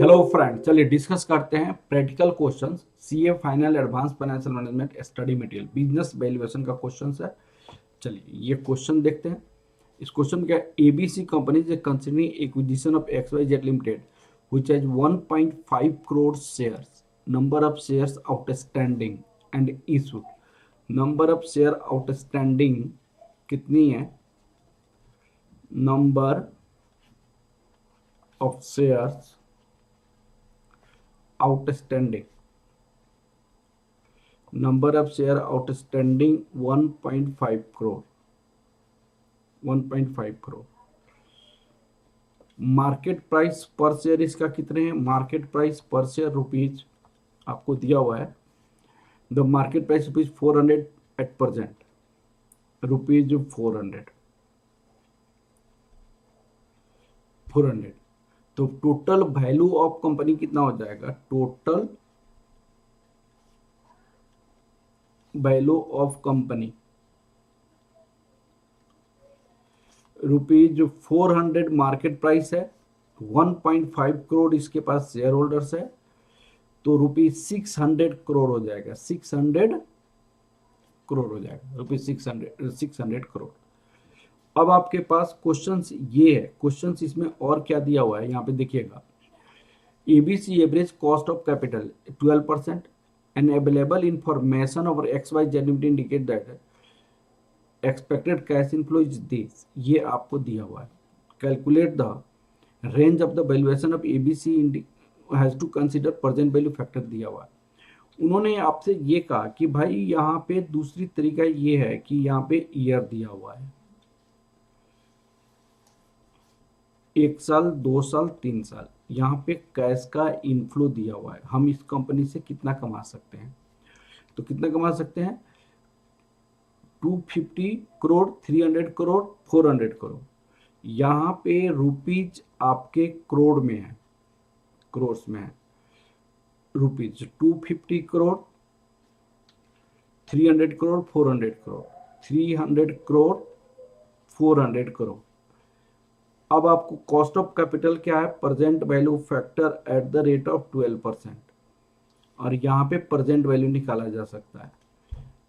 Hello friend, चलिए discuss करते हैं practical questions. CA final advance financial management study material business valuation का question है। चलिए ये क्वेश्चन देखते हैं। इस क्वेश्चन क्या है, ABC company is considering acquisition of XYZ limited which has 1.5 crore shares. Number of shares outstanding and issued. Number of share outstanding कितनी है? Number of shares outstanding, number of share outstanding 1.5 crore, 1.5 crore. Market price पर share इसका कितने हैं? Market price पर share rupees आपको दिया हुआ है। The market price rupees 400 at present, rupees 400। तो टोटल वैल्यू ऑफ कंपनी कितना हो जाएगा? Total value of company rupees 400 market price है, 1.5 करोड़ इसके पास शेयर होल्डर्स है, तो रुपीज 600 करोड़ हो जाएगा। 600 करोड़ हो जाएगा, रुपीज 600 करोड़। अब आपके पास क्वेश्चंस ये है, क्वेश्चंस इसमें और क्या दिया हुआ है यहाँ पे देखिएगा। ABC average cost of capital 12% and available information over XYZ limited indicate that expected cash inflow is this. ये आपको दिया हुआ है। Calculate the range of the valuation of ABC has to consider present value factor दिया हुआ है। उन्होंने आपसे ये कहा कि भाई यहाँ पे दूसरी तरीका ये है कि यहाँ पे ईयर दिया हुआ है, 1 साल 2 साल 3 साल। यहाँ पे कैश का इनफ्लो दिया हुआ है, हम इस कंपनी से कितना कमा सकते हैं। तो कितना कमा सकते हैं? 250 करोड़, 300 करोड़, 400 करोड़। यहाँ पे रुपीज आपके करोड़ में है, करोड़ में है। रुपीज 250 करोड़, 300 करोड़, 400 करोड़, 300 करोड़, 400 करोड़। अब आपको कॉस्ट ऑफ कैपिटल क्या है? Present value factor at the rate of 12%, और यहाँ पे प्रेजेंट वैल्यू निकाला जा सकता है।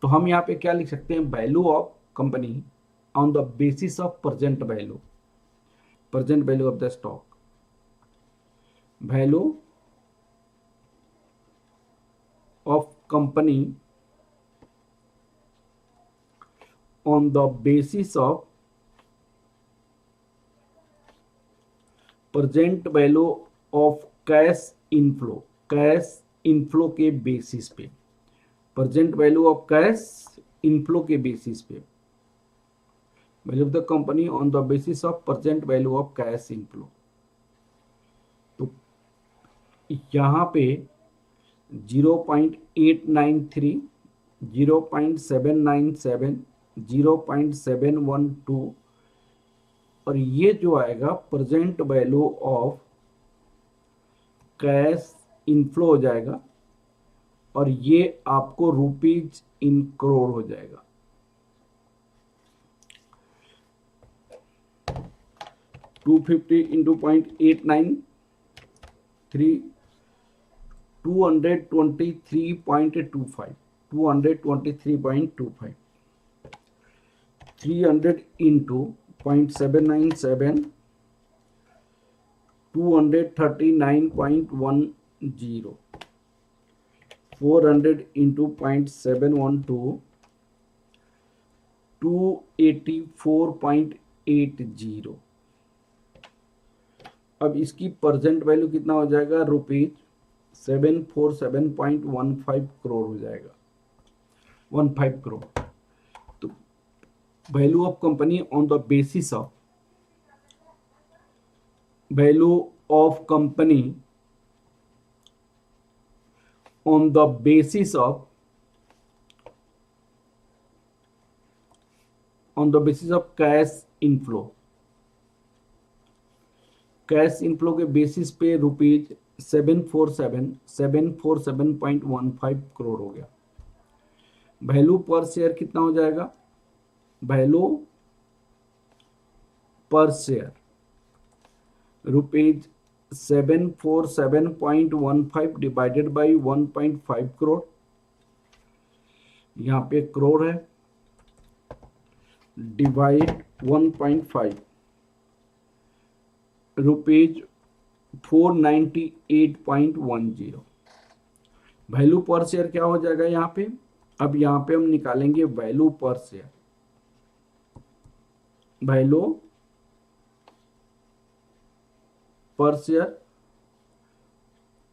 तो हम यहाँ पे क्या लिख सकते हैं? Value of company on the basis of present value, present value of the stock, value of company on the basis of present value of cash inflow, cash inflow के बेसिस पे, present value of cash inflow के basis पे, value of the company on the basis of present value of cash inflow. तो यहाँ पे 0.893, 0.797, 0.712, और ये जो आएगा present value of cash inflow हो जाएगा, और ये आपको रुपीज इन करोड़ हो जाएगा। To 250 into 0.893, 223.25, 223.25, 300 into 0.797, 239.10, 400 into 0.712, 284.80। अब इसकी प्रेजेंट वैल्यू कितना हो जाएगा? रुपीज 747.15 करोड़ हो जाएगा, 15 करोड़। तो value of company on the basis of, value of company on the basis of, on the basis of cash inflow, cash inflow के बेसिस पे रुपीज 747.15 करोड़ हो गया। वैल्यू पर शेयर कितना हो जाएगा? वैल्यू पर share rupees 747.15 divided by 1.5 crore, यहाँ पे करोड़ है, डिवाइड 1.5 रुपीज 498.10। वैल्यू पर शेयर क्या हो जाएगा यहाँ पे? अब यहाँ पे हम निकालेंगे वैल्यू पर शेयर, वैल्यू पर share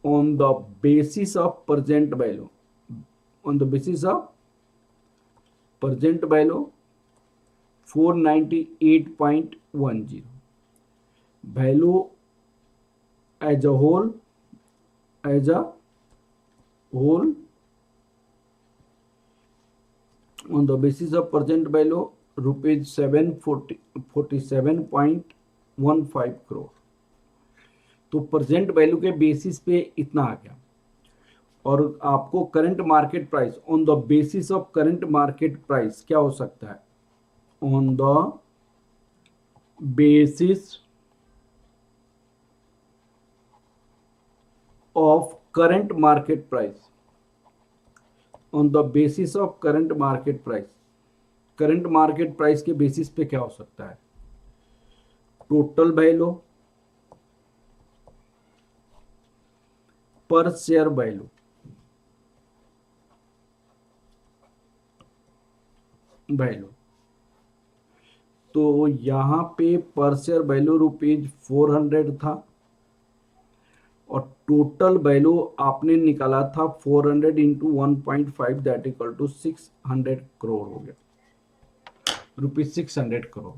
on the basis of present value, on the basis of present value 498.10, value as a whole, as a whole on the basis of present value rupees 747.15 crore. तो प्रेजेंट वैल्यू के basis पे इतना आ गया, और आपको current market price on the basis of current market price क्या हो सकता है? On the basis of current market price, on the basis of current market price, current market price के बेसिस पे क्या हो सकता है? टोटल वैल्यू पर शेयर वैल्यू, तो यहाँ पे पर शेयर वैल्यू रुपीज 400 था, और टोटल वैल्यू आपने निकाला था 400 into 1.5 that equal to 600 crore हो गया, रुपीज 600 करोड़।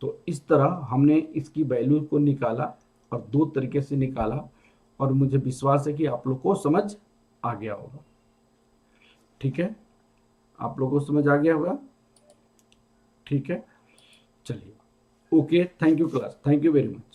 तो इस तरह हमने इसकी वैल्यू को निकाला, और दो तरीके से निकाला, और मुझे विश्वास है कि आप लोग को समझ आ गया होगा। ठीक है, आप लोगों को समझ आ गया होगा? ठीक है, चलिए, okay, thank you class, thank you very much.